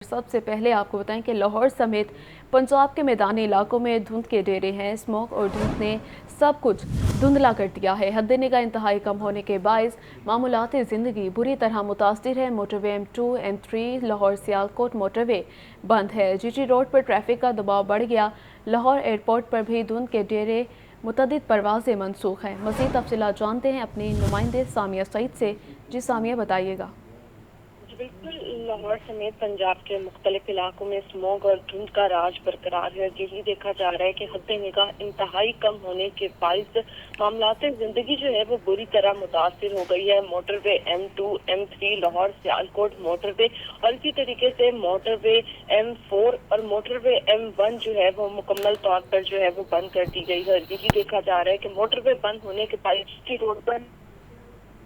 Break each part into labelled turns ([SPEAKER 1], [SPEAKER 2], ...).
[SPEAKER 1] सबसे पहले आपको बताएं कि लाहौर समेत पंजाब के मैदानी इलाकों में धुंध के डेरे हैं। स्मोक और धुंध ने सब कुछ धुंधला कर दिया है। हद निगाह इंतहाई कम होने के बायस मामूलात ज़िंदगी बुरी तरह मुतासिर है। Motorway M2 M3 Lahore Sialkot motorway बंद है। GT रोड पर ट्रैफिक का दबाव बढ़ गया। लाहौर एयरपोर्ट पर भी धुंध के डेरे मुतअद्दिद परवाज़ें मनसूख हैं। मज़ीद तफसीलात जानते हैं अपनी नुमाइंदे सामिया सईद से। जी सामिया, बताइएगा।
[SPEAKER 2] बिल्कुल, लाहौर समेत पंजाब के मुख्तलिफ इलाकों में स्मोग और धुंध का राज बरकरार है। यही देखा जा रहा है कि हद निगाह इंतहाई कम होने के बायस मामलात जिंदगी जो है वो बुरी तरह मुतासिर हो गई है। Motorway M2 M3 Lahore Sialkot motorway और इसी तरीके से मोटरवे M4 और मोटरवे M1 जो है वो मुकम्मल तौर पर जो है वो बंद कर दी गई है। यही देखा जा रहा है कि मोटरवे बंद होने के बायस की रोड पर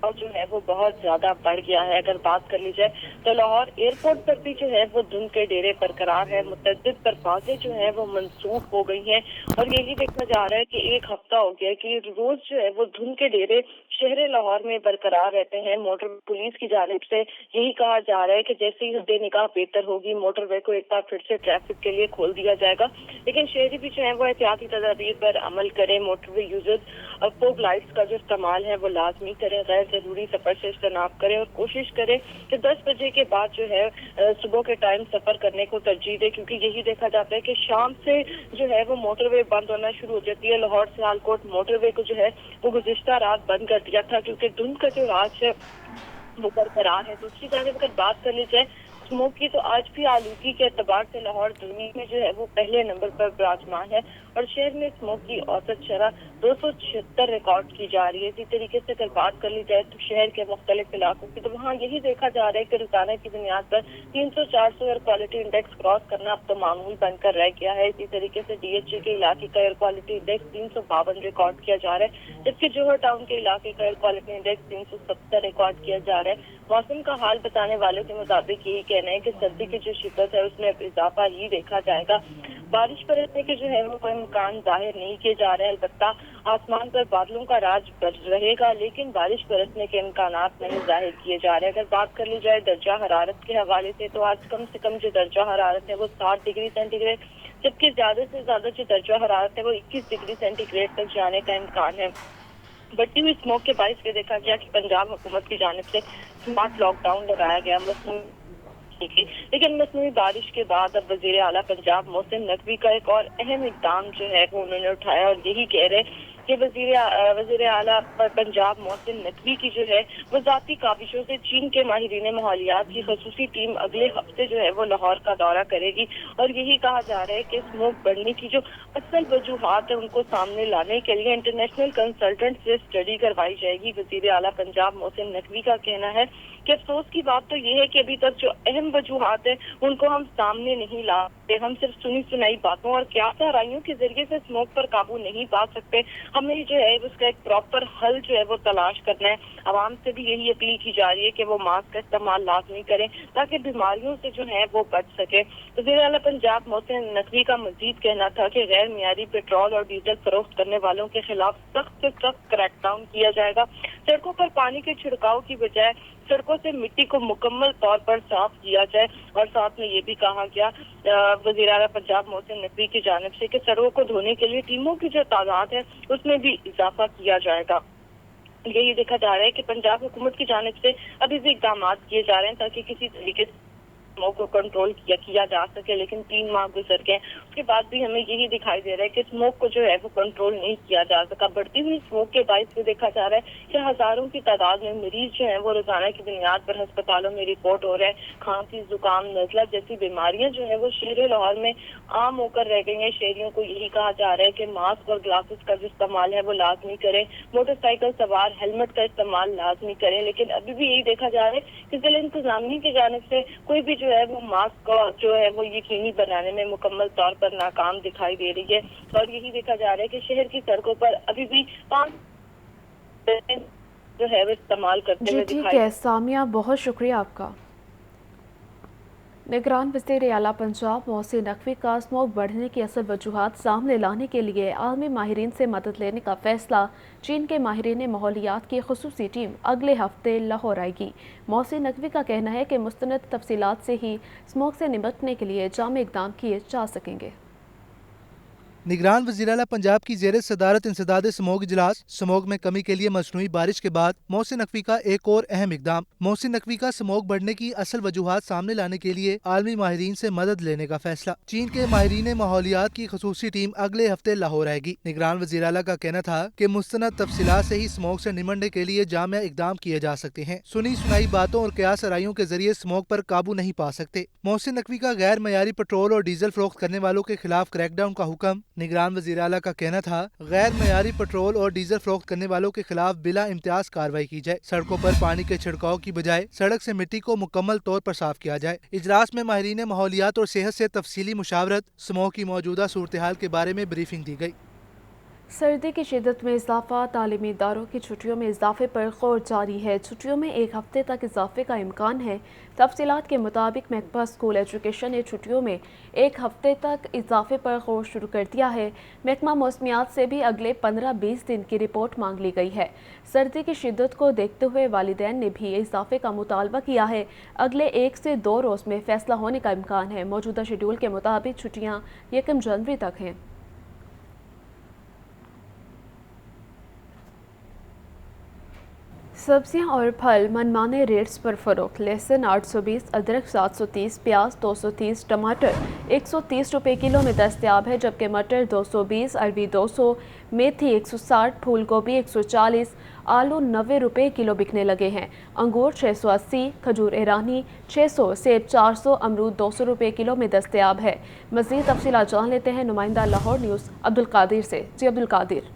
[SPEAKER 2] और जो है वो बहुत ज्यादा बढ़ गया है। अगर बात कर ली जाए तो लाहौर एयरपोर्ट पर भी जो है वो धुंध के डेरे बरकरार है। मुतअद्दिद परवाजें जो है वो मनसूख हो गई हैं और यही देखा जा रहा है कि एक हफ्ता हो गया कि रोज जो है वो धुंध के डेरे शहर लाहौर में बरकरार रहते हैं। मोटर पुलिस की जानिब से यही कहा जा रहा है कि जैसे ही हद निगाह बेहतर होगी मोटरवे को एक बार फिर से ट्रैफिक के लिए खोल दिया जाएगा। लेकिन शहरी भी जो है वो एहतियाती तदाबीर पर अमल करें। मोटरवे यूजर्स फोग लाइट्स का जो इस्तेमाल है वो लाजमी करें। गैर जरूरी सफर से इज्तनाब करें और कोशिश करें कि 10 बजे के बाद जो है सुबह के टाइम सफर करने को तरजीह दे, क्योंकि यही देखा जाता है कि शाम से जो है वो मोटरवे बंद होना शुरू हो जाती है। लाहौर सियालकोट मोटरवे को जो है वो गुज़िश्ता रात बंद कर दिया था क्योंकि धुंध का जो राज है वो बरकरार है। दूसरी जानिब अगर बात कर ली जाए स्मोक की तो आज भी आलूगी के एतबार से लाहौर दुनिया में जो है वो पहले नंबर पर विराजमान है और शहर में स्मोक की औसत शरह 276 रिकॉर्ड की जा रही है। इसी तरीके से अगर बात कर ली जाए तो शहर के मुख्तलिफ इलाकों की तो वहाँ यही देखा जा रहा है कि रोजाना की बुनियाद पर 300-400 एयर क्वालिटी इंडेक्स क्रॉस करना अब तो मामूल बनकर रह गया है। इसी तरीके से DHA के इलाके का एयर क्वालिटी इंडेक्स 352 रिकॉर्ड किया जा रहा है, जबकि जोहर टाउन के इलाके का एयर क्वालिटी इंडेक्स 370 रिकॉर्ड किया जा रहा है। मौसम का हाल बताने वालों के मुताबिक यही कहना है कि सर्दी की जो शिद्दत है उसमें अब इजाफा ही देखा जाएगा। बारिश बरसने के जो है वो कोई इम्कान जाहिर नहीं किए जा रहे हैं। अलबत्ता आसमान पर बादलों का राज रहेगा, लेकिन बारिश बरसने के इम्कानात नहीं जाहिर किए जा रहे हैं। अगर बात कर ली जाए दर्जा हरारत के हवाले से तो आज कम से कम जो दर्जा हरारत है वो 60 डिग्री सेंटीग्रेड, जबकि ज्यादा से ज्यादा जो दर्जा हरारत है वो 21 डिग्री सेंटीग्रेड तक जाने का इम्कान है। बढ़ती हुई स्मोक के बायस ये देखा गया कि पंजाब हुकूमत की जानिब से स्मार्ट लॉकडाउन लगाया गया लेकिन मसनूई बारिश के बाद अब वजीर आला पंजाब मोहसिन नकवी का एक और अहम इकदाम जो है वो उन्होंने उठाया और यही कह रहे कि वजीर आला पंजाब मोहसिन नकवी की जो है वो जाती काविशों से चीन के माहिरीन माहौलियात की खसूसी टीम अगले हफ्ते जो है वो लाहौर का दौरा करेगी और यही कहा जा रहा है कि स्मोक बढ़ने की जो असल वजूहात है उनको सामने लाने के लिए इंटरनेशनल कंसल्टेंट से स्टडी करवाई जाएगी। वजीर आला पंजाब मोहसिन नकवी का कहना है कि अफसोस की बात तो ये है कि अभी तक जो अहम वजूहात है उनको हम सामने नहीं ला सकते। हम सिर्फ सुनी सुनाई बातों और क्यासाराइयों के जरिए से स्मोक पर काबू नहीं पा सकते। हमें जो है उसका एक प्रॉपर हल जो है वो तलाश करना है। आवाम से भी यही अपील की जा रही है कि वो मास्क का इस्तेमाल लाजमी करें ताकि बीमारियों से जो है वो बच सके। वज़ीर आला पंजाब मोहसिन नकवी का मजीद कहना था कि गैर मियारी पेट्रोल और डीजल फरोख्त करने वालों के खिलाफ सख्त से सख्त क्रैकडाउन किया जाएगा। सड़कों पर पानी के छिड़काव की बजाय सड़कों से मिट्टी को मुकम्मल तौर पर साफ किया जाए और साथ में ये भी कहा गया वज़ीर आला पंजाब मोहसिन नकवी की जानिब से कि सड़कों को धोने के लिए टीमों की जो तादाद है उसमें भी इजाफा किया जाएगा। यही देखा जा रहा है कि पंजाब हुकूमत की जानिब से अभी भी इकदाम किए जा रहे हैं ताकि किसी तरीके से स्मोक को कंट्रोल किया जा सके, लेकिन 3 माह गुजर गए उसके बाद भी हमें यही दिखाई दे रहा है कि स्मोक को जो है वो कंट्रोल नहीं किया जा सका। बढ़ती हुई स्मोक के बायस भी देखा जा रहा है कि हजारों की तादाद में मरीज जो है वो रोजाना की बुनियाद पर अस्पतालों में रिपोर्ट हो रहे हैं। खांसी, जुकाम, नजला जैसी बीमारियां जो है वो शहर लाहौर में आम होकर रह गई हैं। शहरियों को यही कहा जा रहा है कि मास्क और ग्लासेस का जो इस्तेमाल है वो लाजमी करें, मोटरसाइकिल सवार हेलमेट का इस्तेमाल लाजमी करें। लेकिन अभी भी यही देखा जा रहा है कि जिला इंतजामिया की जानिब से कोई भी जो है वो मास्क का जो है वो यकीनी बनाने में मुकम्मल तौर पर नाकाम दिखाई दे रही है और यही देखा जा रहा है कि शहर की सड़कों पर अभी भी 5 जो है वो इस्तेमाल करते
[SPEAKER 1] जी
[SPEAKER 2] हुए
[SPEAKER 1] ठीक
[SPEAKER 2] दिखाई।
[SPEAKER 1] है सामिया, बहुत शुक्रिया आपका। निगरान वज़ीर आला पंजाब मोहसिन नकवी का स्मोक बढ़ने की असल वजूहात सामने लाने के लिए आलमी माहिरीन से मदद लेने का फैसला। चीन के माहिरीन माहौलियात की खुसूसी टीम अगले हफ्ते लाहौर आएगी। मोहसिन नकवी का कहना है कि मुस्तनद तफसीलात से ही स्मोक से निपटने के लिए जाम इक़दाम किए जा सकेंगे।
[SPEAKER 3] निगरान वज़ीर आला पंजाब की ज़ेर सदारत इंसदाद स्मोक इजलास। स्मोक में कमी के लिए मसनूई बारिश के बाद मोहसिन नकवी का एक और अहम इकदाम। मोहसिन नकवी का स्मोक बढ़ने की असल वजूहात सामने लाने के लिए आलमी माहिरीन से मदद लेने का फैसला। चीन के माहिरीन माहौलियात की खसूसी टीम अगले हफ्ते लाहौर आएगी। निगरान वज़ीर आला का कहना था कि मुस्तनद तफसीलात से ही स्मोक से निमटने के लिए जामिया इकदाम किए जा सकते हैं। सुनी सुनाई बातों और कयास आराइयों के जरिए स्मोक पर काबू नहीं पा सकते। मोहसिन नकवी का गैर मयारी पेट्रोल और डीजल फरोख्त करने वालों के खिलाफ क्रैकडाउन का हुक्म। निगरान वज़ीर आला का कहना था गैर मयारी पेट्रोल और डीजल फरोख्त करने वालों के खिलाफ बिला इम्तियाज कार्रवाई की जाए। सड़कों पर पानी के छिड़काव की बजाय सड़क से मिट्टी को मुकम्मल तौर पर साफ किया जाए। इजलास में माहिरीन माहौलियात और सेहत से तफसीली मुशावरत, स्मोक की मौजूदा सूरत हाल के बारे में ब्रीफिंग दी गई।
[SPEAKER 1] सर्दी की शिद्दत में इजाफा, तालीमी इदारों की छुट्टियों में इजाफे पर गौर जारी है। छुट्टियों में एक हफ्ते तक इजाफे का इम्कान है। तफसीलात के मुताबिक महकमा स्कूल एजुकेशन ने छुट्टियों में एक हफ्ते तक इजाफे पर गौर शुरू कर दिया है। महकमा मौसमियात से भी अगले 15-20 दिन की रिपोर्ट मांग ली गई है। सर्दी की शिद्दत को देखते हुए वालिदैन ने भी इजाफे का मुतालबा किया है। अगले 1 से 2 रोज़ में फैसला होने का इम्कान है। मौजूदा शेड्यूल के मुताबिक छुट्टियाँ 1 जनवरी तक हैं। सब्जियां और फल मनमाने रेट्स पर फरोख्त। लहसुन 820, अदरक 730, प्याज 230, टमाटर 130 रुपये किलो में दस्तयाब है, जबकि मटर 220, अरबी 200, मेथी 160, फूल गोभी 140, आलू 90 रुपये किलो बिकने लगे हैं। अंगूर 680, खजूर ईरानी 600, सेब 400, अमरूद 200 रुपये किलो में दस्तयाब है। मज़ीद तफसीलात जान लेते हैं नुमाइंदा लाहौर न्यूज़ अब्दुल कादिर से। जी अब्दुल कादिर।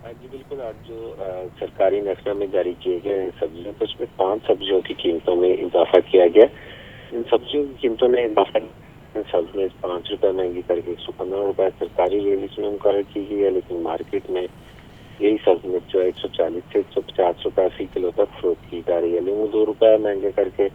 [SPEAKER 4] जी बिल्कुल, आज जो सरकारी नक्शा में जारी किए गए सब्जियों तो उसमें 5 सब्जियों की कीमतों में इजाफा किया गया। इन सब्जियों की कीमतों में इजाफा सब्जी 5 रुपए महंगी करके 115 रुपए सरकारी रेट में मुकर्रर की गई है, लेकिन मार्केट में यही सब्जी मिर्च जो है 140 से 150 रुपए फी किलो तक फरोख्त की जा रही है। लीमू 2 रुपए महंगे करके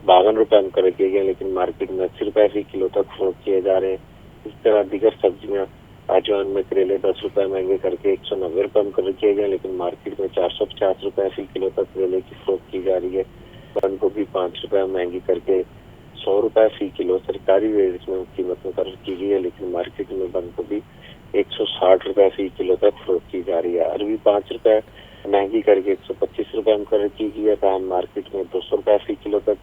[SPEAKER 4] 52 रुपए मुकर्रर किए गए, लेकिन मार्केट में 80 रुपए फी किलो तक फरोख्त किए जा रहे हैं। इस तरह दीगर सब्जियां अजवाइन में करेले 10 रुपए महंगे करके 190 रुपए मुकर्रर किए गए, लेकिन मार्केट में 450 रुपए फी किलो तक करेले की फरोख्त की जा रही है। बंद गोभी 5 रुपए महंगी करके 100 रुपए फी किलो सरकारी रेट में कीमत मुकर्रर की गई है, लेकिन मार्केट में बंद गोभी 160 रुपए फी किलो तक फरोख्त की जा रही है। अरबी 5 रुपए महंगी करके 125 रुपए मुकर्रर की गई है, तमाम मार्केट में 200 रुपए फी किलो तक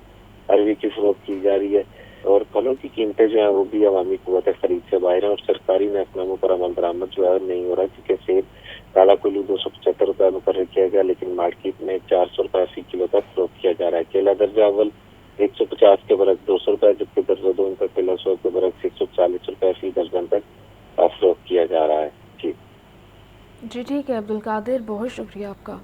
[SPEAKER 4] अरबी की फरोख्त की जा रही है। और फलों की कीमतें जो है वो भी अवामी कुव्वत खरीद से बाहर है और सरकारी महकमों पर अमल दरामद जो है नहीं हो रहा, क्योंकि सेब काला कुल्लू 275 रुपए मुकर्रर किया गया, लेकिन मार्केट में 400 रुपए फी किलो तक फरोख्त किया जा रहा है। केला दर्जा अव्वल 150 के बरक 200 रुपए, जबकि दर्जा 2 का केला 100 के बरक 140 रुपए फी दर्जन तक फरोख्त किया जा रहा है।
[SPEAKER 1] जी ठीक है अब्दुल कादिर, बहुत शुक्रिया आपका।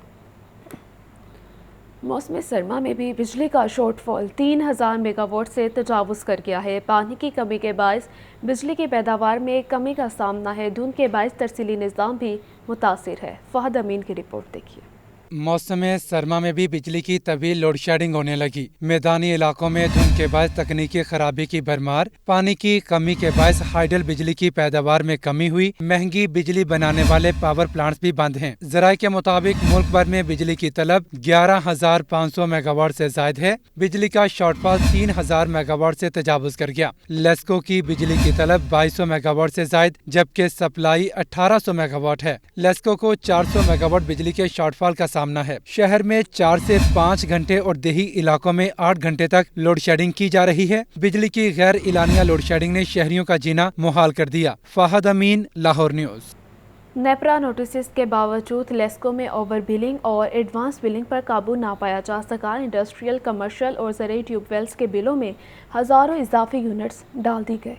[SPEAKER 1] मौसम सरमा में भी बिजली का शॉर्टफॉल 3000 मेगावाट से तजावुज़ कर गया है। पानी की कमी के बायस बिजली की पैदावार में कमी का सामना है। धुंध के बायस तरसीली निज़ाम भी मुतासिर है। फहद अमीन की रिपोर्ट देखिए।
[SPEAKER 5] मौसम सरमा में भी बिजली की तवील लोड शेडिंग होने लगी। मैदानी इलाकों में धुंध के बायस तकनीकी खराबी की भरमार। पानी की कमी के बायस हाइडल बिजली की पैदावार में कमी हुई। महंगी बिजली बनाने वाले पावर प्लांट्स भी बंद हैं। जराये के मुताबिक मुल्क भर में बिजली की तलब 11,500 मेगावाट से जायद है। बिजली का शॉर्टफॉल 3,000 मेगावाट से तजावुज कर गया। लेस्को की बिजली की तलब 2200 मेगावाट से जायद, जबकि सप्लाई 1800 मेगावाट है। लेस्को को 400 मेगावाट बिजली के शॉर्टफॉल का सामना है। शहर में 4 से 5 घंटे और देही इलाकों में 8 घंटे तक लोड शेडिंग की जा रही है। बिजली की गैर इलानिया लोड शेडिंग ने शहरियों का जीना मुहाल कर दिया। फहद अमीन, लाहौर न्यूज़।
[SPEAKER 1] नेपरा नोटिस के बावजूद लेस्को में ओवर बिलिंग और एडवांस बिलिंग पर काबू ना पाया जा सका। इंडस्ट्रियल, कमर्शियल और ज़रूरी ट्यूबवेल्स के बिलों में हज़ारों इजाफी यूनिट्स डाल दी गए।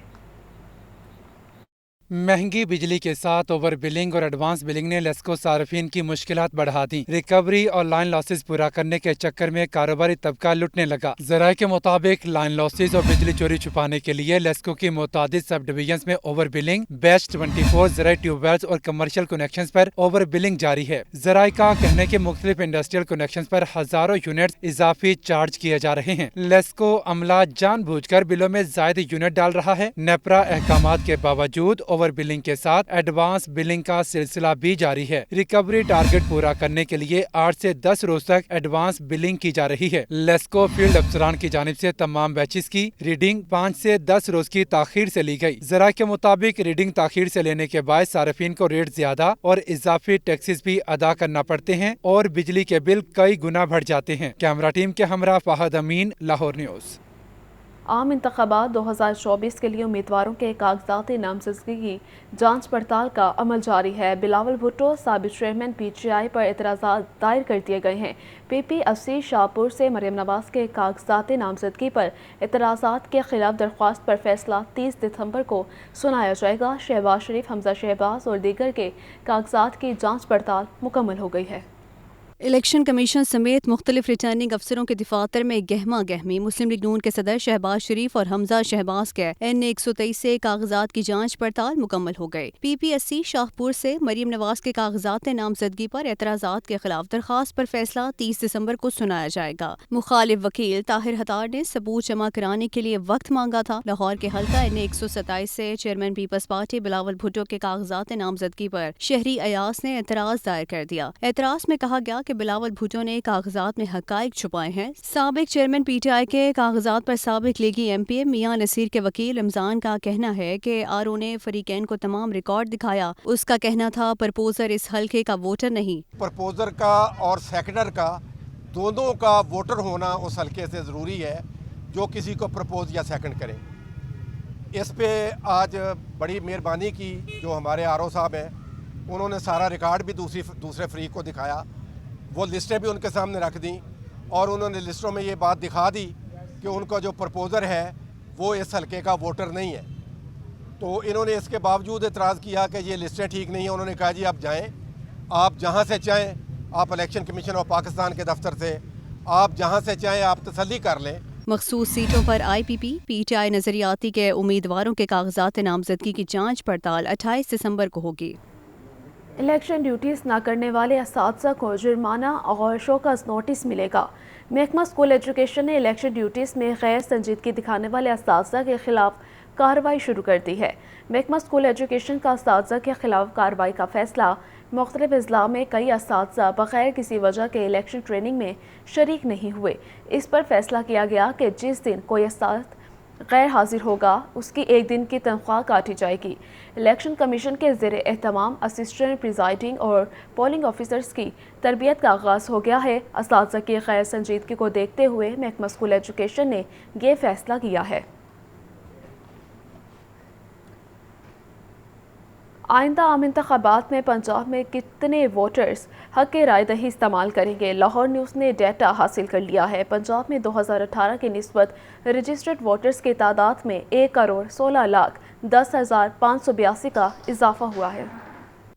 [SPEAKER 5] महंगी बिजली के साथ ओवर बिलिंग और एडवांस बिलिंग ने लेस्को सार्फिन की मुश्किलात बढ़ा दी। रिकवरी और लाइन लॉसेस पूरा करने के चक्कर में कारोबारी तबका लुटने लगा। जराये के मुताबिक लाइन लॉसेस और बिजली चोरी छुपाने के लिए लेस्को की मुतादिद सब डिवीजन में ओवर बिलिंग, बैच 24 जराये ट्यूबवेल्स और कमर्शियल कनेक्शन पर ओवर बिलिंग जारी है। जराये का कहने के मुख्तलिफ इंडस्ट्रियल कनेक्शन पर हजारों यूनिट इजाफी चार्ज किए जा रहे हैं। लेस्को अमला जानबूझकर बिलों में ज्यादा यूनिट डाल रहा है। नेपरा अहकामात के बावजूद ओवर बिलिंग के साथ एडवांस बिलिंग का सिलसिला भी जारी है। रिकवरी टारगेट पूरा करने के लिए 8 से 10 रोज तक एडवांस बिलिंग की जा रही है। लेस्को फील्ड अफसरान की जानिब से तमाम बैचेस की रीडिंग 5 से 10 रोज की ताखीर से ली गई। जरा के मुताबिक रीडिंग ताखीर से लेने के बाद सार्फिन को रेट ज्यादा और इजाफी टैक्सेस भी अदा करना पड़ते हैं और बिजली के बिल कई गुना बढ़ जाते हैं। कैमरा टीम के हमरा फहद अमीन, लाहौर न्यूज।
[SPEAKER 1] आम इंतखाबात 2024 के लिए उम्मीदवारों के कागजाती नामजदगी की जांच पड़ताल का अमल जारी है। बिलावल भुट्टो साबिक चेयरमैन PTI पर एतराज़ात दायर कर दिए गए हैं। PP80 शाहपुर से मरियम नवाज के कागजाती नामजदगी पर एतराज़ात के खिलाफ दरख्वास्त पर फैसला 30 दिसंबर को सुनाया जाएगा। शहबाज शरीफ, हमजा शहबाज और दीगर के कागजात की जाँच पड़ताल मुकम्मल हो गई है।
[SPEAKER 6] इलेक्शन कमीशन समेत मुख्तलिफ रिटर्निंग अफसरों के दफातर में गहमा गहमी। मुस्लिम लीग नून के सदर शहबाज शरीफ और हमजा शहबाज के N123 से कागजात की जांच पड़ताल मुकम्मल हो गए। PP80 शाहपुर से मरियम नवाज के कागजात नामजदगी पर एतराज़ात के खिलाफ दरख्वास्त पर फैसला 30 दिसंबर को सुनाया जाएगा। मुखालिफ वकील ताहिर हतार ने सबूत जमा कराने के लिए वक्त मांगा था। लाहौर के हल्का N127 से चेयरमैन पीपल्स पार्टी बिलावल भुट्टो के कागजात नामजदगी पर शहरी अयास ने एतराज़ दायर कर दिया। एतराज़ में कहा गया कि बिलावल भुट्टो ने कागजात में हकाइक छुपाए हैं। साबिक चेयरमैन PTI के कागजात पर साबिक लीगी MP मियां नसीर के वकील रमजान का कहना है कि RO ने फरीकैन को तमाम रिकॉर्ड दिखाया। उसका कहना था प्रपोजर इस हल्के का वोटर नहीं।
[SPEAKER 7] प्रपोजर का और सेकेंडर का दोनों का वोटर होना उस हल्के से ज़रूरी है जो किसी को प्रपोज या सेकंड करे। इस पे आज बड़ी मेहरबानी की जो हमारे RO साहब हैं, उन्होंने सारा रिकॉर्ड भी दूसरे फ्रीक को दिखाया। वो लिस्टें भी उनके सामने रख दी और उन्होंने लिस्टों में ये बात दिखा दी कि उनका जो प्रपोजर है वो इस हल्के का वोटर नहीं है। तो इन्होंने इसके बावजूद एतराज़ किया कि ये लिस्टें ठीक नहीं हैं। उन्होंने कहा जी आप जाएं, आप जहां से चाहें, आप इलेक्शन कमीशन ऑफ पाकिस्तान के दफ्तर से आप जहां से चाहें आप तसल्ली कर लें।
[SPEAKER 6] मखसूस सीटों पर IPP PTI नजरियाती के उम्मीदवारों के कागजात नामजदगी की जांच पड़ताल 28 दिसंबर को होगी।
[SPEAKER 1] इलेक्शन ड्यूटीज़ न करने वाले असातिज़ा को जुर्माना और शोकस नोटिस मिलेगा। महकमा स्कूल एजुकेशन ने इलेक्शन ड्यूटीज़ में गैर संजीदगी दिखाने वाले असातिज़ा के खिलाफ कार्रवाई शुरू कर दी है। महकमा स्कूल एजुकेशन का असातिज़ा के खिलाफ कार्रवाई का फैसला मुख्तलिफ अजला में कई असातिज़ा बग़ैर किसी वजह के इलेक्शन ट्रेनिंग में शरीक नहीं हुए। इस पर फैसला किया गया कि जिस दिन कोई असातिज़ा गैर हाजिर होगा उसकी एक दिन की तनख्वाह काटी जाएगी। इलेक्शन कमीशन के ज़ेरे एहतमाम असिस्टेंट प्रिजाइडिंग और पोलिंग ऑफिसर्स की तरबियत का आगाज़ हो गया है। असातिज़ा की गैर संजीदगी को देखते हुए महकमा स्कूल एजुकेशन ने ये फैसला किया है। आइंदा आम इंतखाबात में पंजाब में कितने वोटर्स हक के राय दही इस्तेमाल करेंगे? लाहौर न्यूज़ ने डेटा हासिल कर लिया है। पंजाब में 2018 की निस्बत रजिस्टर्ड वोटर्स की तादाद में 1,16,10,582 का इजाफा हुआ है।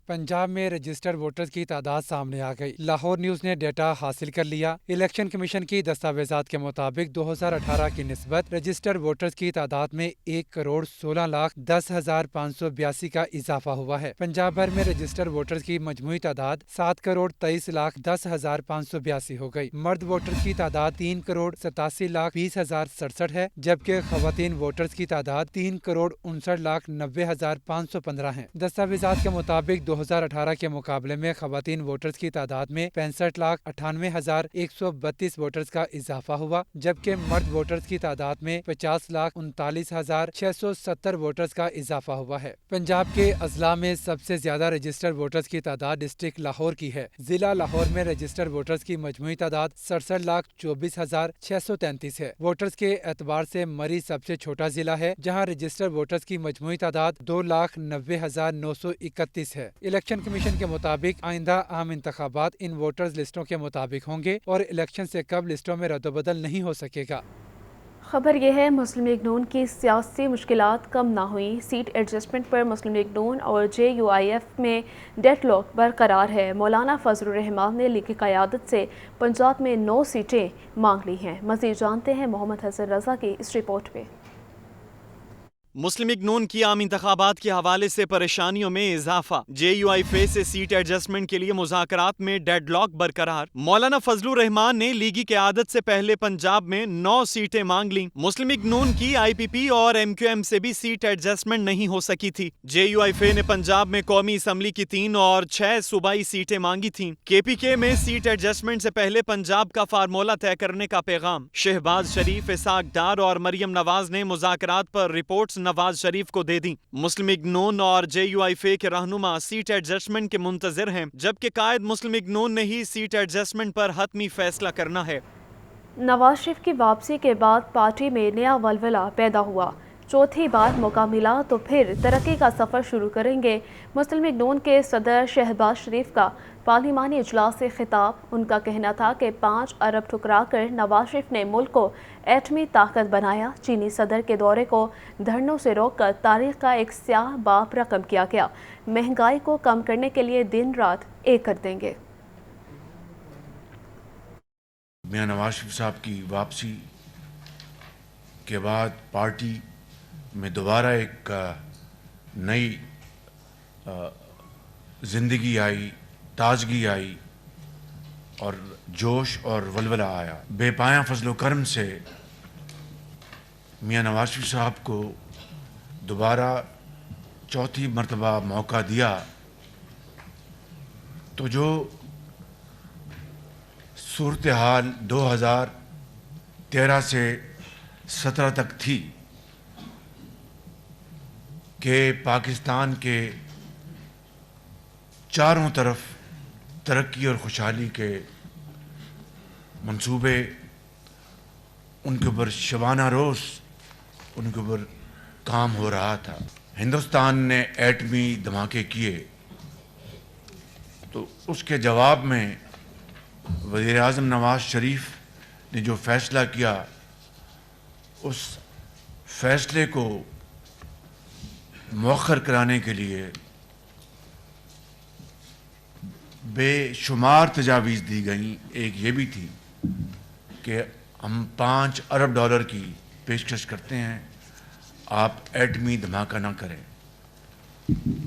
[SPEAKER 5] पंजाब में रजिस्टर्ड वोटर्स की तादाद सामने आ गई। लाहौर न्यूज़ ने डेटा हासिल कर लिया। इलेक्शन कमीशन की दस्तावेजात के मुताबिक 2018 की निस्बत रजिस्टर्ड वोटर्स की तादाद में 1,16,10,582 का इजाफा हुआ है। पंजाब भर में रजिस्टर्ड वोटर्स की मजमूई तादाद 7,23,10,582 हो गई। मर्द वोटर्स की तादाद 3,87,20,067 है, जबकि खवातीन वोटर्स की तादाद 3,59,90,515 है। दस्तावेजात के मुताबिक 2018 के मुकाबले में खवातीन वोटर्स की तादाद में 65,98,132 वोटर्स का इजाफा हुआ, जबकि मर्द वोटर्स की तादाद में 50,39,670 वोटर्स का इजाफा हुआ है। पंजाब के अजला में सबसे ज्यादा रजिस्टर्ड वोटर्स की तादाद डिस्ट्रिक्ट लाहौर की है। जिला लाहौर में रजिस्टर्ड वोटर्स की मजमूई तादाद 67,24,633 है। वोटर्स के एतबार से मरी सबसे छोटा जिला है, जहाँ रजिस्टर्ड वोटर्स की मजमूई तादाद 2,90,931 है। इलेक्शन कमीशन के मुताबिक आइंदा आम इंतखाबात इन वोटर्स लिस्टों के मुताबिक होंगे और इलेक्शन से कब लिस्टों में रद्दबदल नहीं हो सकेगा।
[SPEAKER 1] खबर यह है मुस्लिम लीग नून की सियासी मुश्किलात कम ना हुई। सीट एडजस्टमेंट पर मुस्लिम लीग नून और JUIF में डेडलॉक बरकरार है। मौलाना फजलुर रहमान ने लीग की क़यादत से पंजाब में 9 सीटें मांग ली हैं। मज़ीद जानते हैं मोहम्मद हसन रजा की इस रिपोर्ट में।
[SPEAKER 8] मुस्लिम लीग नून की आम इंतखाबात के हवाले से परेशानियों में इजाफा। JUIF से सीट एडजस्टमेंट के लिए मुज़ाकरात में डेडलॉक बरकरार। मौलाना फजलुर रहमान ने लीगी क़यादत से पहले पंजाब में 9 सीटें मांग लीं। मुस्लिम लीग नून की IPP और MQM से भी सीट एडजस्टमेंट नहीं हो सकी थी। JUIF ने पंजाब में कौमी असम्बली की 3 और 6 सूबाई सीटें मांगी थीं। KPK में सीट एडजस्टमेंट से पहले पंजाब का फार्मूला तय करने का पैगाम। शहबाज शरीफ, इसाक डार और मरियम नवाज ने मुज़ाकरात पर रिपोर्ट्स नवाज शरीफ को दे दी। मुस्लिम लीग नून और JUIF के रहनुमा सीट एडजस्टमेंट के मुंतजिर हैं, जबकि कायद मुस्लिम लीग नून ने ही सीट एडजस्टमेंट पर हतमी फैसला करना है।
[SPEAKER 1] नवाज शरीफ की वापसी के बाद पार्टी में नया वलवला पैदा हुआ। चौथी बार मौका मिला तो फिर तरक्की का सफ़र शुरू करेंगे। मुस्लिम लीग नून के सदर शहबाज शरीफ का पार्लिमानी इजलास से खिताब। उनका कहना था कि 5 अरब ठुकरा कर नवाज शरीफ ने मुल्क को एटमी ताकत बनाया। चीनी सदर के दौरे को धरनों से रोककर तारीख का एक स्याह बाब रकम किया गया। महंगाई को कम करने के लिए दिन रात एक कर देंगे।
[SPEAKER 9] मियां नवाज शरीफ साहब की वापसी के बाद पार्टी में दोबारा एक नई ज़िंदगी आई, ताजगी आई और जोश और वलवला आया। बेपाया फजलो करम से मियां नवाज शरीफ साहब को दोबारा चौथी मरतबा मौका दिया तो जो सूरत हाल 2013 से 17 तक थी कि पाकिस्तान के चारों तरफ तरक्की और खुशहाली के मंसूबे, उनके ऊपर शबाना रोज़ उनके ऊपर काम हो रहा था। हिंदुस्तान ने एटमी धमाके किए तो उसके जवाब में वज़ीर आज़म नवाज शरीफ ने जो फ़ैसला किया, उस फ़ैसले को मौखर कराने के लिए बेशुमार तजावीज़ दी गई। एक ये भी थी कि हम 5 अरब डॉलर की पेशकश करते हैं, आप एटमी धमाका ना करें।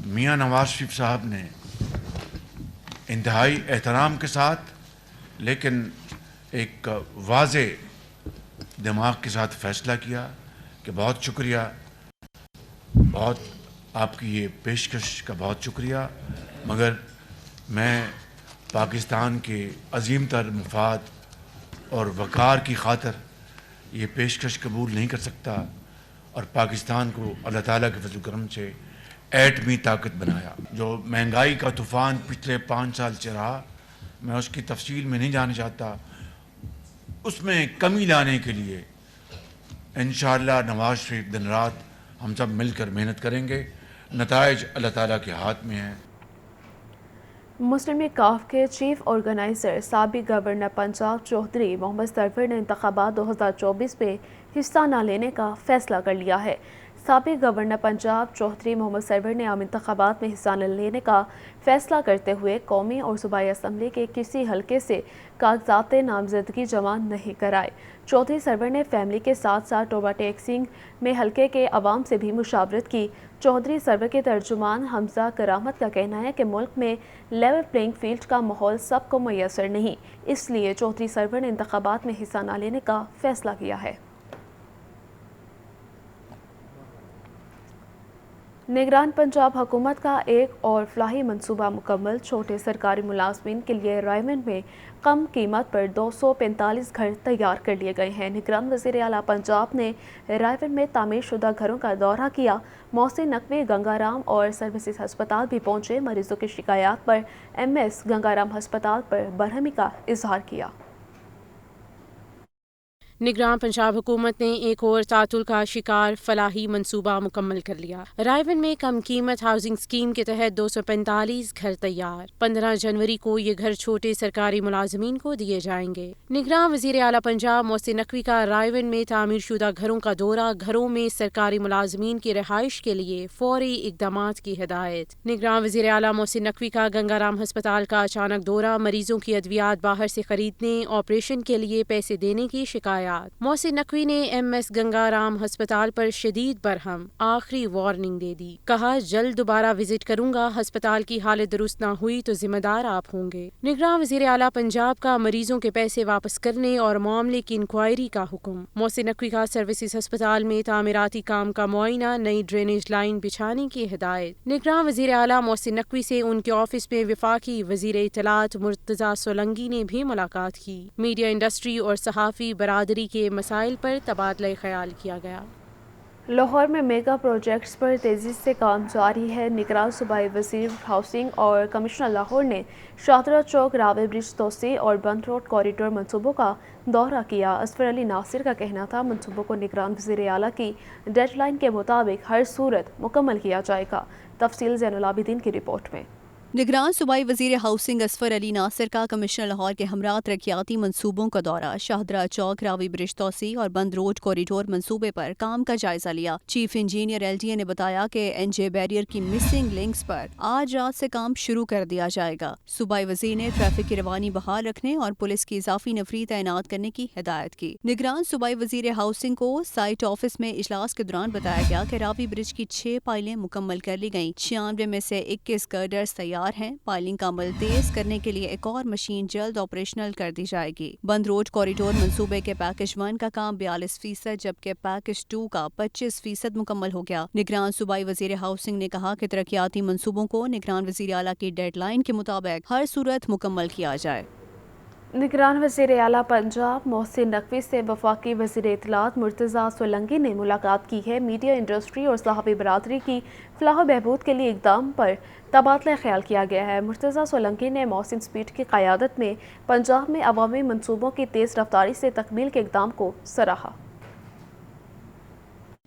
[SPEAKER 9] मियां नवाज शरीफ साहब ने इंतहाई एहतराम के साथ लेकिन एक वाज़े दिमाग के साथ फ़ैसला किया कि बहुत शुक्रिया, बहुत आपकी ये पेशकश का बहुत शुक्रिया, मगर मैं पाकिस्तान के अजीम तर मफाद और वक़ार की खातिर ये पेशकश कबूल नहीं कर सकता और पाकिस्तान को अल्लाह ताला के फज़ल करम से एटमी ताकत बनाया। जो महंगाई का तूफ़ान पिछले 5 साल से रहा, मैं उसकी तफसील में नहीं जाना चाहता। उसमें कमी लाने के लिए इंशाअल्लाह नवाज शरीफ दिन रात हम सब मिलकर मेहनत करेंगे। नताइज अल्लाह ताला के हाथ में हैं।
[SPEAKER 1] मुस्लिम लीग काफ के चीफ ऑर्गेनाइज़र साबिक गवर्नर पंजाब चौधरी मोहम्मद सरवर ने इंतखाबात 2024 में हिस्सा न लेने का फैसला कर लिया है। साबिक गवर्नर पंजाब चौधरी मोहम्मद सरवर ने आम इंतखाबात में हिस्सा न लेने का फैसला करते हुए कौमी और सूबाई असम्बली के किसी हलके से कागजात नामजदगी जमा नहीं कराए। चौधरी सरवर ने फैमिली के साथ साथ टोबा टेक्सिंग में हलके के अवाम से भी मुशावरत की। चौधरी सरवर के तर्जुमान हमजा करामत का कहना है कि मुल्क में लेवल प्लेइंग फील्ड का माहौल सबको मैसर नहीं, इसलिए चौधरी सरवर ने इंतखाबात में हिस्सा न लेने का फैसला किया है। निगरान पंजाब हुकूमत का एक और फलाही मनसूबा मुकम्मल। छोटे सरकारी मुलाजमीन के लिए रायमंड में कम कीमत पर 245 घर तैयार कर लिए गए हैं। निगरान वज़ीर आला पंजाब ने रायमंड में तामीर शुदा घरों का दौरा किया। मोहसिन नकवी गंगाराम और सर्विसेज हस्पताल भी पहुंचे। मरीजों की शिकायत पर MS गंगाराम हस्पताल पर बरहमी का इजहार किया।
[SPEAKER 10] निगरान पंजाब हुकूमत ने एक और तातुल का शिकार फलाही मंसूबा मुकम्मल कर लिया। रायवन में कम कीमत हाउसिंग स्कीम के तहत 245 घर तैयार। 15 जनवरी को ये घर छोटे सरकारी मुलाजमीन को दिए जाएंगे। निगरान वज़ीर आला पंजाब मोहसिन नकवी का रायवन में तामीर शुदा घरों का दौरा, घरों में सरकारी मुलाजमीन की रिहाइश के लिए फौरी इकदामात की हिदायत। निगरान वज़ीर आला मोहसिन नकवी का गंगाराम अस्पताल का अचानक दौरा, मरीजों की अद्वियात बाहर से खरीदने, ऑपरेशन के लिए पैसे देने की शिकायत। मोहसिन नकवी ने MS गंगाराम अस्पताल पर शदीद बरहम आखिरी वार्निंग दे दी। कहा, जल्द दोबारा विजिट करूंगा, अस्पताल की हालत दुरुस्त न हुई तो जिम्मेदार आप होंगे। निगरान वज़ीर आला पंजाब का मरीजों के पैसे वापस करने और मामले की इंक्वायरी का हुक्म। मोहसिन नकवी का सर्विसेज अस्पताल में तामीराती काम का मुआयना, नई ड्रेनेज लाइन बिछाने की हिदायत। निगरान वज़ीर आला मोहसिन नकवी से उनके ऑफिस में वफाकी वज़ीर इत्तलात मुर्तज़ा सोलंकी ने भी मुलाकात की। मीडिया इंडस्ट्री और सहाफ़ी बरादरी के मसाइल पर तबादला ख्याल किया गया।
[SPEAKER 1] लाहौर में मेगा प्रोजेक्ट्स पर तेज़ी से काम जारी है। निगरान सूबाई वज़ीर हाउसिंग और कमिश्नर लाहौर ने शाहदरा चौक रावे ब्रिज तोसी और बंद रोड कॉरिडोर मंसूबों का दौरा किया। असफर अली नासिर का कहना था, मंसूबों को निगरान वज़ीर आला की डेडलाइन के मुताबिक हर सूरत मुकम्मल किया जाएगा। तफसील ज़ैनुल आबिदीन की रिपोर्ट में।
[SPEAKER 6] निगरान सूबाई वज़ीर हाउसिंग असफर अली नासिर का कमिश्नर लाहौर के हमरा तरक्याती मंसूबों का दौरा, शाहदरा चौक रावी ब्रिज तोसी और बंद रोड कॉरिडोर मंसूबे पर काम का जायजा लिया। चीफ इंजीनियर LTA ने बताया कि NJ बैरियर की मिसिंग लिंक्स पर आज रात से काम शुरू कर दिया जाएगा। सूबाई वज़ीर ने ट्रैफिक की रवानी बहाल रखने और पुलिस की इजाफी नफरी तैनात करने की हिदायत की। निगरान सूबाई वज़ीर हाउसिंग को साइट ऑफिस में इजलास के दौरान बताया गया कि रावी ब्रिज की 6 पाइलें मुकम्मल कर ली गयी। 96 में से 21 गर्डर्स तैयार हैं। पाइलिंग का अमल तेज करने के लिए एक और मशीन जल्द ऑपरेशनल कर दी जाएगी। बंद रोड कॉरिडोर मंसूबे के पैकेज 1 का काम 42%, जबकि पैकेज 2 का 25% मुकम्मल हो गया। निगरान सूबाई वज़ीर हाउसिंग ने कहा कि तरक्याती मंसूबों को निगरान वज़ीर आला की डेडलाइन के मुताबिक हर सूरत मुकम्मल किया जाए।
[SPEAKER 1] निगरान वज़ीर आला पंजाब मोहसिन नकवी से वफाकी वज़ीर इत्तलात मुर्तज़ा सोलंकी ने मुलाकात की है। मीडिया इंडस्ट्री और सहाफ़ी बरादरी की फलाह बहबूद के लिए इक़दाम पर तबादला ख्याल किया गया है। मुर्तज़ा सोलंकी ने मोहसिन स्पीड की क़यादत में पंजाब में अवामी मनसूबों की तेज़ रफ्तारी से तकमील के इक़दाम को सराहा।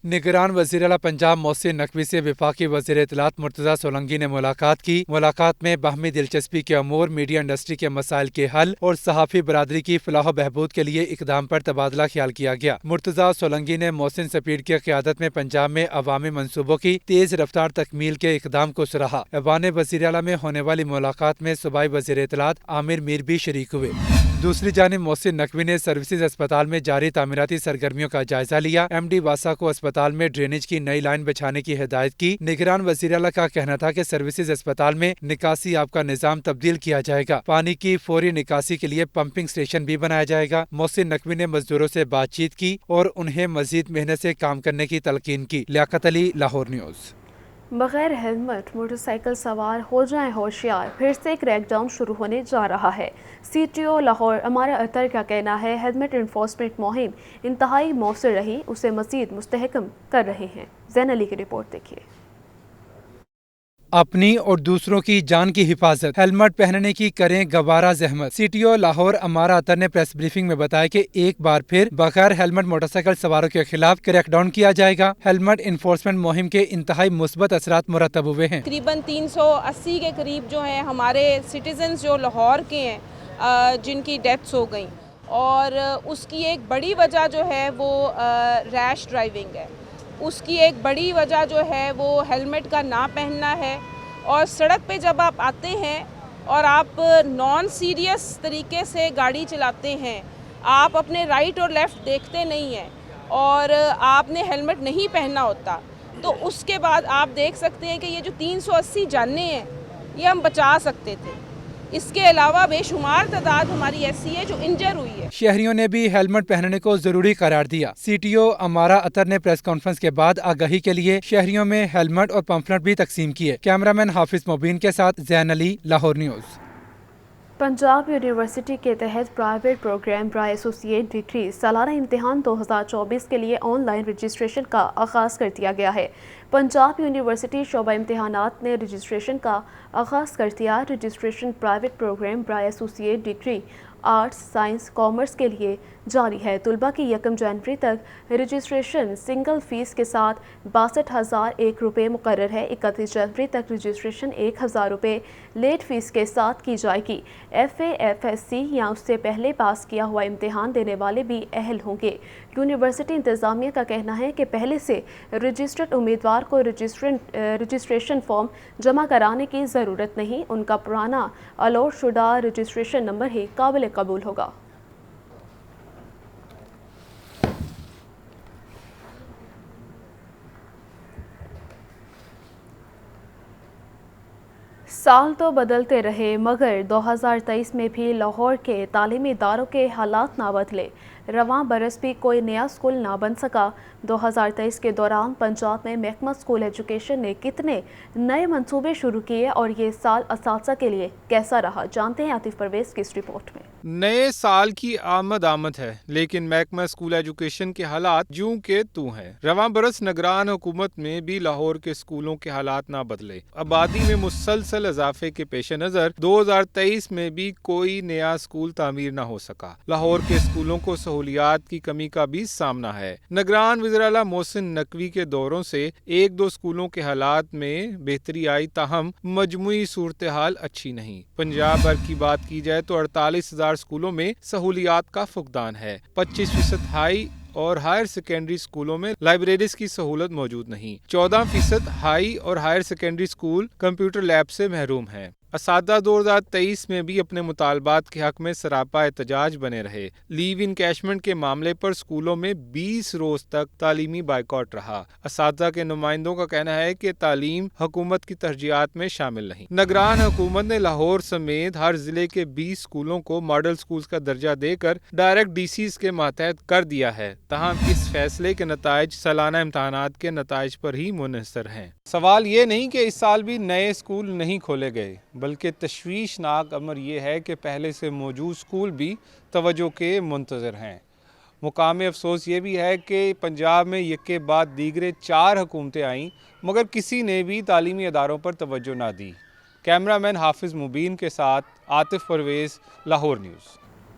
[SPEAKER 5] निगरान वज़ीर आला पंजाब मोहसिन नकवी से वफाकी वज़ीर इत्तलात मुर्तज़ा सोलंकी ने मुलाकात की। मुलाकात में बाहमी दिलचस्पी के अमूर, मीडिया इंडस्ट्री के मसाइल के हल और सहाफ़ी बरादरी की फलाह बहबूद के लिए इक़दाम पर तबादला ख्याल किया गया। मुर्तज़ा सोलंकी ने मोहसिन स्पीड की क़यादत में पंजाब में अवामी मनसूबों की तेज़ रफ्तार तकमील के इक़दाम को सराहा। ऐवान वज़ीर आला में होने वाली मुलाकात में सूबाई वज़ीर इत्तलात आमिर मीर भी शरीक हुए। दूसरी जानिब मोहसिन नकवी ने सर्विसेज अस्पताल में जारी तामीराती सरगर्मियों का जायजा लिया। MD वासा को अस्पताल में ड्रेनेज की नई लाइन बिछाने की हिदायत की। निगरान वज़ीर आला का कहना था कि सर्विसेज अस्पताल में निकासी आब का निज़ाम तब्दील किया जाएगा। पानी की फौरी निकासी के लिए पंपिंग स्टेशन भी बनाया जाएगा। मोहसिन नकवी ने मजदूरों से बातचीत की और उन्हें मजीद मेहनत से काम करने की तलकीन की। लियाकत अली, लाहौर न्यूज़।
[SPEAKER 1] बगैर हेलमेट मोटरसाइकिल सवार हो जाएं होशियार, फिर से क्रैकडाउन शुरू होने जा रहा है। CTO लाहौर अमारा अतर का कहना है, हेलमेट इन्फोर्समेंट मुहिम इंतहाई मौसर रही, उसे मज़ीद मुस्तहकम कर रहे हैं। ज़ैन अली की रिपोर्ट देखिए।
[SPEAKER 5] अपनी और दूसरों की जान की हिफाजत, हेलमेट पहनने की करें गवारा जहमत। CTO लाहौर अमारा अतर ने प्रेस ब्रीफिंग में बताया कि एक बार फिर बगैर हेलमेट मोटरसाइकिल सवारों के खिलाफ क्रैकडाउन किया जाएगा। हेलमेट इन्फोर्समेंट मुहिम के इंतहाई मुस्बत असरात मुरतब हुए हैं।
[SPEAKER 11] तकरीबन 380 के करीब जो हैं हमारे सिटीजन जो लाहौर के हैं जिनकी डेथ्स हो गई, और उसकी एक बड़ी वजह जो है वो रैश ड्राइविंग है। उसकी एक बड़ी वजह जो है वो हेलमेट का ना पहनना है। और सड़क पे जब आप आते हैं और आप नॉन सीरियस तरीके से गाड़ी चलाते हैं, आप अपने राइट और लेफ़्ट देखते नहीं हैं और आपने हेलमेट नहीं पहनना होता, तो उसके बाद आप देख सकते हैं कि ये जो 380 जानें हैं ये हम बचा सकते थे। इसके अलावा बेशुमार तादाद हमारी ऐसी है जो इंजर हुई है।
[SPEAKER 5] शहरियों ने भी हेलमेट पहनने को जरूरी करार दिया। CTO अमारा अतर ने प्रेस कॉन्फ्रेंस के बाद आगाही के लिए शहरियों में हेलमेट और पंफलेट भी तकसीम किए। कैमरामैन हाफिज मुबीन के साथ ज़ैन अली, लाहौर न्यूज़।
[SPEAKER 1] पंजाब यूनिवर्सिटी के तहत private program by associate degree सालाना इम्तिहान 2024 के लिए ऑनलाइन रजिस्ट्रेशन का आगाज़ कर दिया गया है। पंजाब यूनिवर्सिटी शोबा इम्तिहानात ने रजिस्ट्रेशन का आगाज़ कर दिया। Registration private program by associate degree arts, science, commerce के लिए जारी है। तलबा की 1 जनवरी तक रजिस्ट्रेशन सिंगल फीस के साथ 62,001 रुपये मुकर्रर है। 31 जनवरी तक रजिस्ट्रेशन 1,000 रुपये लेट फीस के साथ की जाएगी। FA, FSC या उससे पहले पास किया हुआ इम्तिहान देने वाले भी अहल होंगे। यूनिवर्सिटी इंतज़ामिया का कहना है कि पहले से रजिस्टर्ड उम्मीदवार को रजिस्ट्रेशन फॉर्म जमा कराने की ज़रूरत नहीं, उनका पुराना अलॉट शुदा रजिस्ट्रेशन नंबर ही काबिल कबूल होगा। साल तो बदलते रहे मगर 2023 में भी लाहौर के तालीमी इदारों के हालात ना बदले। रवां बरस भी कोई नया स्कूल ना बन सका। 2023 के दौरान पंजाब में महकमा स्कूल एजुकेशन ने कितने नए मंसूबे शुरू किए और ये साल असातिज़ा के लिए कैसा रहा, जानते हैं आतिफ परवेज़ की इस रिपोर्ट में।
[SPEAKER 12] नए साल की आमद है, लेकिन महकमा स्कूल एजुकेशन के हालात जूं के तू हैं। रवां बरस निगरान हुकूमत में भी लाहौर के स्कूलों के हालात ना बदले। आबादी में मुसलसल इजाफे के पेश नज़र 2023 में भी कोई नया स्कूल तामीर ना हो सका। लाहौर के स्कूलों को सहूलियात की कमी का भी सामना है। निगरान वज़ीर-ए-आला मोहसिन नकवी के दौरों से 1-2 स्कूलों के हालात में बेहतरी आई, ताहम मजमूई सूरत हाल अच्छी नहीं। पंजाब भर की बात की जाए तो 48,000 स्कूलों में सहूलियात का फुकदान है। 25% हाई और हायर सेकेंडरी स्कूलों में लाइब्रेरीज की सहूलत मौजूद नहीं। 14% हाई और higher secondary school computer lab से महरूम हैं। असातिज़ा 2023 में भी अपने मुतालबात के हक में सरापा एहतजाज बने रहे। लीव इनकैशमेंट के मामले पर स्कूलों में 20 रोज तक तालीमी बाइकॉट रहा। असातिज़ा के नुमाइंदों का कहना है कि तालीम हुकूमत की तरजीहात में शामिल नहीं। निगरान हुकूमत ने लाहौर समेत हर जिले के 20 स्कूलों को मॉडल स्कूल का दर्जा देकर डायरेक्ट DCs के मातहत कर दिया है। तहम इस फैसले के नताइज सालाना इम्तहानात के नताइज पर ही मुनहसर हैं। सवाल ये नहीं कि इस साल भी नए स्कूल नहीं खोले गए, बल्कि तशवीशनाक अमर ये है कि पहले से मौजूद स्कूल भी तवज्जो के मुंतज़र हैं। मुकाम अफसोस ये भी है कि पंजाब में एक के बाद दीगरे 4 हुकूमतें आईं मगर किसी ने भी तालीमी अदारों पर तवज्जो ना दी। कैमरामैन हाफिज़ मुबीन के साथ आतिफ परवेज़, लाहौर न्यूज़।